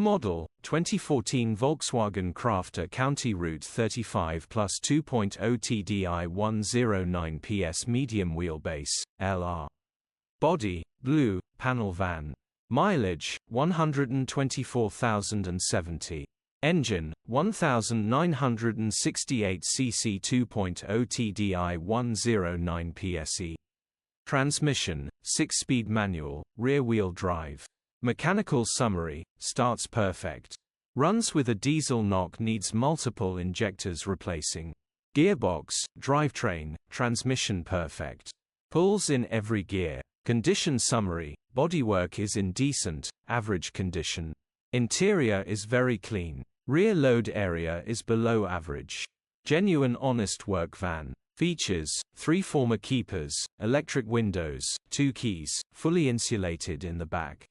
Model, 2014 Volkswagen Crafter County Route 35 plus 2.0TDI 109PS medium wheelbase, LR. Body, blue, panel van. Mileage, 124,070. Engine, 1968 cc 2.0TDI 109PS. Transmission, 6-speed manual, rear-wheel drive. Mechanical summary, starts perfect. Runs with a diesel knock, needs multiple injectors replacing. Gearbox, drivetrain, transmission perfect. Pulls in every gear. Condition summary, bodywork is in decent, average condition. Interior is very clean. Rear load area is below average. Genuine honest work van. Features, 3 former keepers, electric windows, 2 keys, fully insulated in the back.